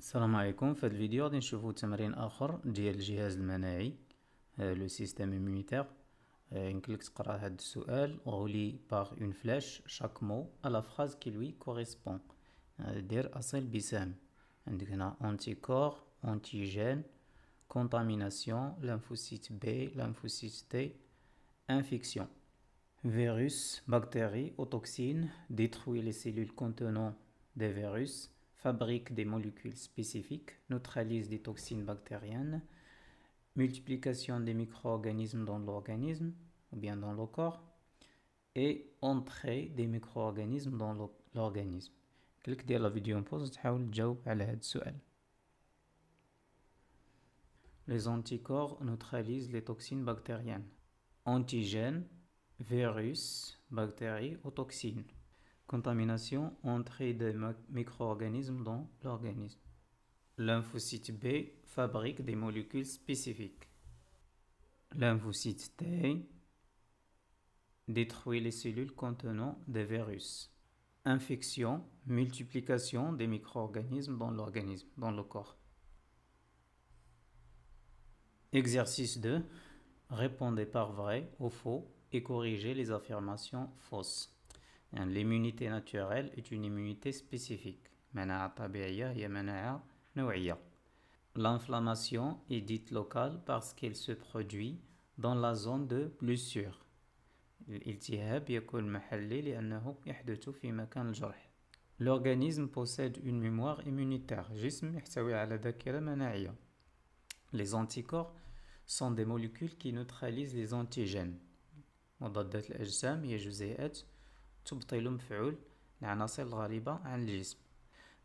السلام عليكم. في هذا الفيديو غادي نشوفو تمرين اخر ديال الجهاز المناعي، لو سيستيم immunitaire. يمكن لك تقرا هذا السؤال relie par une flèche chaque mot à la phrase qui lui correspond. دير اصل بسهم. عندك هنا anticorps, antigène, contamination, lymphocyte B, lymphocyte T, infection. Virus, bactéries ou toxines détruit les cellules contenant des virus, fabrique des molécules spécifiques, neutralise des toxines bactériennes, multiplication des micro-organismes dans l'organisme ou bien dans le corps, et entrée des micro-organismes dans l'organisme. كلك دير لا فيديو بوز تحاول تجاوب على هذا السؤال. Les anticorps neutralisent les toxines bactériennes. Antigènes, virus, bactéries ou toxines. Contamination, entrée des micro-organismes dans l'organisme. Lymphocyte B fabrique des molécules spécifiques. Lymphocyte T détruit les cellules contenant des virus. Infection, multiplication des micro-organismes dans l'organisme, dans le corps. Exercice 2. Répondez par vrai ou faux et corrigez les affirmations fausses. L'immunité naturelle est une immunité spécifique. مناعة طبيعية هي مناعة نوعية. L'inflammation est dite locale parce qu'elle se produit dans la zone de blessure. الالتهاب يكون محلي لأنه يحدث في مكان الجرح. L'organisme possède une mémoire immunitaire. جسم يحتوي على ذاكرة مناعية. Les anticorps sont des molécules qui neutralisent les antigènes. مضادات الأجسام هي جزيئات تبطل مفعول العناصر الغالبة عن الجسم.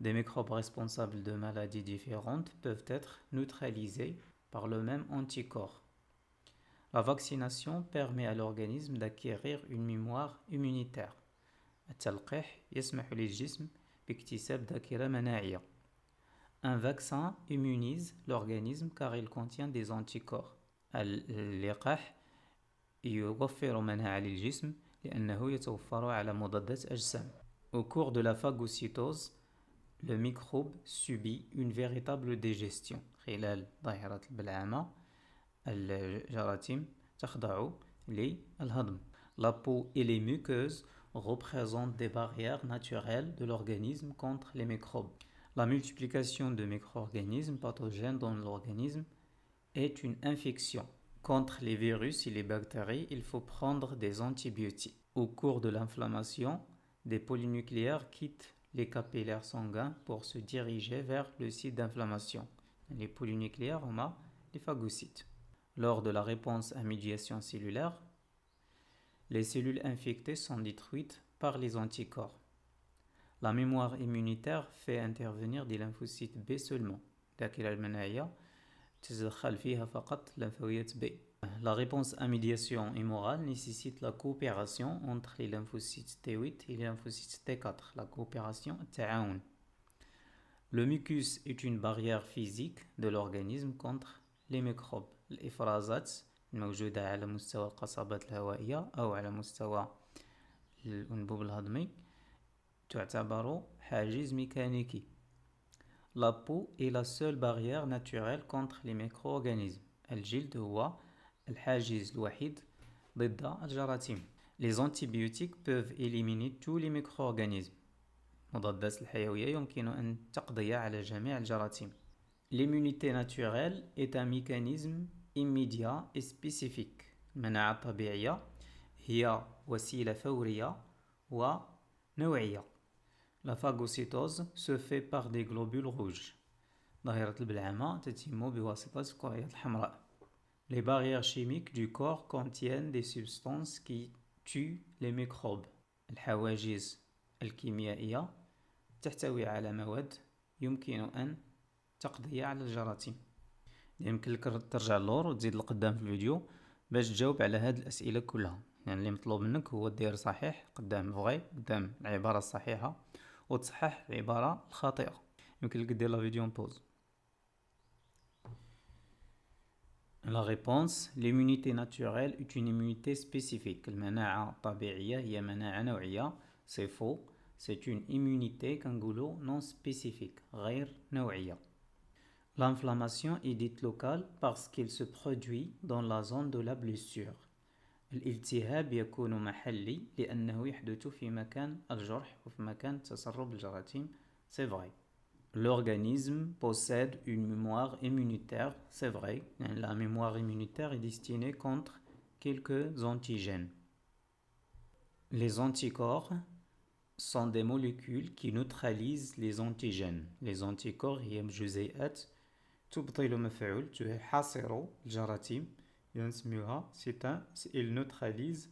Des microbes responsables de maladies différentes peuvent être neutralisés par le même anticorps. La vaccination permet à l'organisme d'acquérir une mémoire immunitaire. التلقيح يسمح للجسم باكتساب ذاكرة مناعية. Un vaccin immunise l'organisme car il contient des anticorps. اللقاح يوفر مناعة للجسم لأنه يتوفر على مضادات أجسام. Au cours de la phagocytose, le microbe subit une véritable digestion. خلال ظاهرة البلعامة الجراثيم تخضع للهضم. La peau et les muqueuses représentent des barrières naturelles de l'organisme contre les microbes. La multiplication de micro-organismes pathogènes dans l'organisme est une infection. Contre les virus et les bactéries, il faut prendre des antibiotiques. Au cours de l'inflammation, des polynucléaires quittent les capillaires sanguins pour se diriger vers le site d'inflammation. Les polynucléaires, on a les phagocytes. Lors de la réponse à médiation cellulaire, les cellules infectées sont détruites par les anticorps. La mémoire immunitaire fait intervenir des lymphocytes B seulement. الذاكرة المناعية تتدخل فيها فقط lymphocytes B. La réponse à médiation hémorale nécessite la coopération entre les lymphocytes T8 et les lymphocytes T4. La coopération التعاون. Le mucus est une barrière physique de l'organisme contre les microbes. الإفرازات الموجودة على مستوى القصبات الهوائية أو على مستوى الأنبوب الهضمي تعتبر حاجز ميكانيكي. La peau est la seule barrière naturelle contre les micro-organismes. الجلد هو الحاجز الوحيد ضد الجراثيم. Les antibiotiques peuvent éliminer tous les micro-organismes. المضادات الحيوية يمكن أن تقضي على جميع الجراثيم. L'immunité naturelle est un mécanisme immédiat et spécifique. المناعة الطبيعية هي وسيلة فورية ونوعية. La phagocytose se fait par des globules rouges. ظاهرة البلعامة تتم بواسطة الكريات الحمراء. Les barrières chimiques du corps contiennent des substances qui tuent les microbes. الحواجز الكيميائية تحتوي على مواد يمكن أن تقضي على الجراثيم. يمكن لك ترجع للور وتزيد لقدام في الفيديو باش تجاوب على هذه الأسئلة كلها. يعني اللي مطلوب منك هو دير صحيح قدام فغي قدام العبارة الصحيحة وتصحح العبارة الخاطئة. يمكن لك دير لا فيديو بوز. La réponse, l'immunité naturelle est une immunité spécifique. المناعة الطبيعية هي مناعة نوعية. C'est faux. C'est une immunité كنقولو non spécifique غير نوعية. L'inflammation est dite locale parce qu'elle se produit dans la zone de la blessure. الالتهاب يكون محلي لأنه يحدث في مكان الجرح وفي مكان تسرب الجراثيم. C'est vrai. L'organisme possède une mémoire immunitaire, c'est vrai. La mémoire immunitaire est destinée contre quelques antigènes. Les anticorps sont des molécules qui neutralisent les antigènes. Les anticorps هي جزيئات تبطل مفعول تحاصر الجراثيم ينسميوها ils neutralisent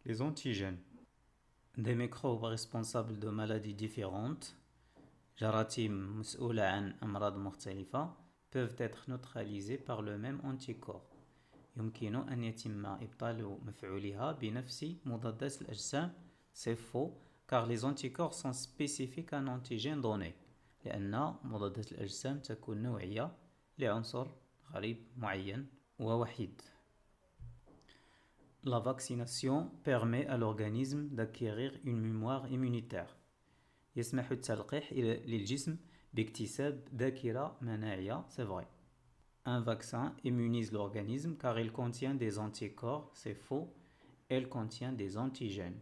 les antigènes. Des microbes responsables de maladies différentes جراثيم مسؤولة عن أمراض مختلفة peuvent être neutralisés par le même anticorps. يمكن أن يتم إبطال مفعولها بنفس مضادات الأجسام. C'est faux car les anticorps sont spécifiques à un antigène donné لأن مضادات الأجسام تكون نوعية لعنصر غريب معين ووحيد. La vaccination permet à l'organisme d'acquérir une mémoire immunitaire. يسمح التلقيح للجسم باكتساب ذاكرة مناعية. C'est vrai. Un vaccin immunise l'organisme car il contient des anticorps. C'est faux. Elle contient des antigènes.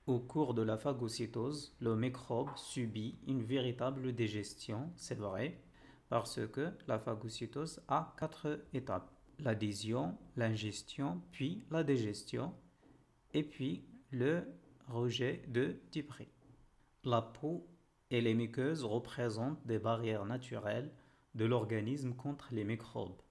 Au cours de la phagocytose, le microbe subit une véritable digestion. C'est vrai. Parce que la phagocytose a 4 étapes. L'adhésion, l'ingestion, puis la digestion, et puis le rejet de Dibri. La peau et les muqueuses représentent des barrières naturelles de l'organisme contre les microbes.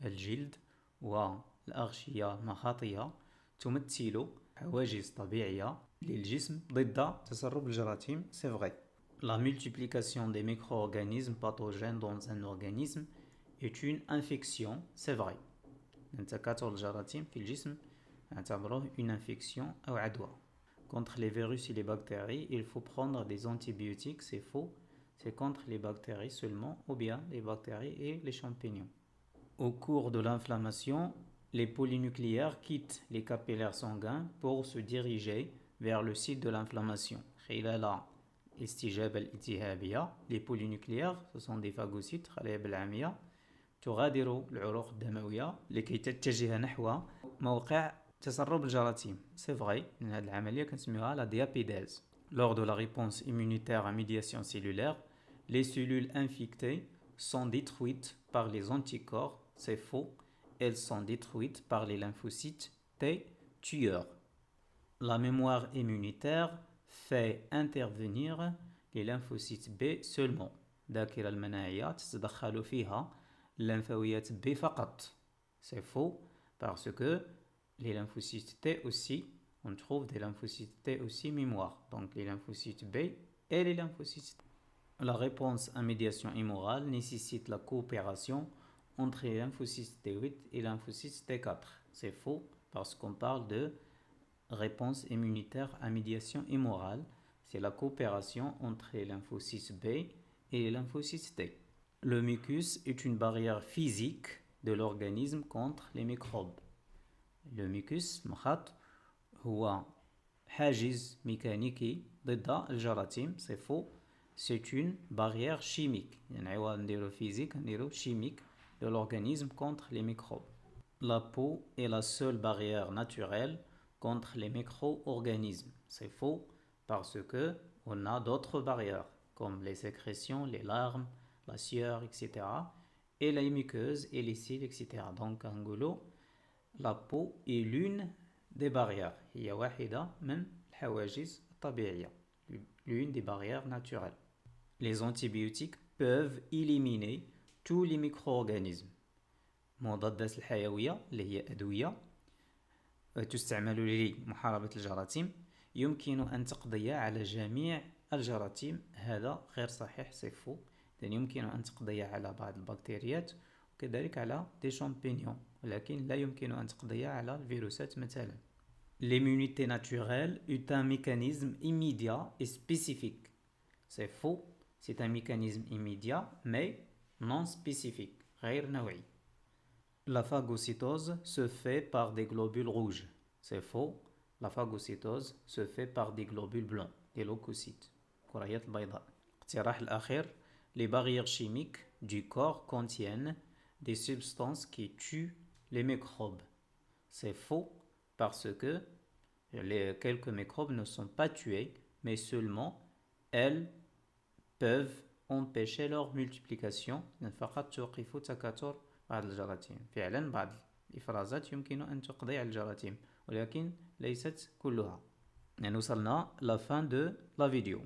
الجلد والأغشية المخاطية تمثل حواجز طبيعية للجسم ضد تسرب الجراثيم. C'est vrai. La multiplication des micro-organismes pathogènes dans un organisme est une infection. C'est vrai. تكاثر الجراثيم في الجسم نعتبره une infection أو عدوى. Contre les virus et les bactéries, il faut prendre des antibiotiques. C'est faux. C'est contre les bactéries seulement, ou bien les bactéries et les champignons. Au cours de l'inflammation, les polynucléaires quittent les capillaires sanguins pour se diriger vers le site de l'inflammation. خلال الاستجابة الالتهابية, les polynucléaires, ce sont des phagocytes, خلايا بالعامية, تغادر العروق الدموية لكي تتجه نحو موقع تسرب الجراثيم. C'est vrai, هذه العملية كنسميوها la diapédèse. Lors de la réponse immunitaire à médiation cellulaire, les cellules infectées sont détruites par les anticorps. C'est faux. Elles sont détruites par les lymphocytes T tueurs. La mémoire immunitaire fait intervenir les lymphocytes B seulement. الذاكرة المناعية تتدخل فيها الليمفاويات B فقط. C'est faux parce que les lymphocytes T aussi, on trouve des lymphocytes T aussi mémoire. Donc les lymphocytes B et les lymphocytes T. La réponse à médiation immorale nécessite la coopération entre les lymphocytes T8 et les lymphocytes T4. C'est faux parce qu'on parle de réponse immunitaire à médiation immorale. C'est la coopération entre les lymphocytes B et les lymphocytes T. Le mucus est une barrière physique de l'organisme contre les microbes. Le mucus مخاط هو حاجز ميكانيكي ضد الجراثيم. C'est faux. C'est une barrière chimique. يعني نديرو physique نديرو chimique de l'organisme contre les microbes. La peau est la seule barrière naturelle contre les micro-organismes. C'est faux parce que on a d'autres barrières comme les sécrétions, les larmes, la sueur, etc. et les muqueuses et les cils, etc. Donc en gros, la peau est l'une des barrières. هي واحدة من الحواجز الطبيعية. L'une des barrières naturelles. Les antibiotiques peuvent éliminer tous les micro-organismes. مضادات الحيوية اللي هي أدوية تستعمل لمحاربة الجراثيم يمكن أن تقضي على جميع الجراثيم. هذا غير صحيح. سيفو. يمكن أن تقضي على بعض البكتيريات وكذلك على دي شامبينيون ولكن لا يمكن أن تقضي على الفيروسات مثلا. L'immunité naturelle est un mécanisme immédiat et spécifique. C'est faux. C'est un mécanisme immédiat mais non spécifique. غير نوعي. La phagocytose se fait par des globules rouges. C'est faux. La phagocytose se fait par des globules blancs, des leucocytes. كريات البيضاء. اقتراح الأخير. Les barrières chimiques du corps contiennent des substances qui tuent les microbes. C'est faux parce que quelques microbes ne sont pas tués, mais seulement elles peuvent empêcher leur multiplication. فقط توقف تكاثر بعض الجراثيم. فعلا بعض الإفرازات يمكن أن تقضي على الجراثيم ولكن ليست كلها. Et nous sommes à la fin de la vidéo.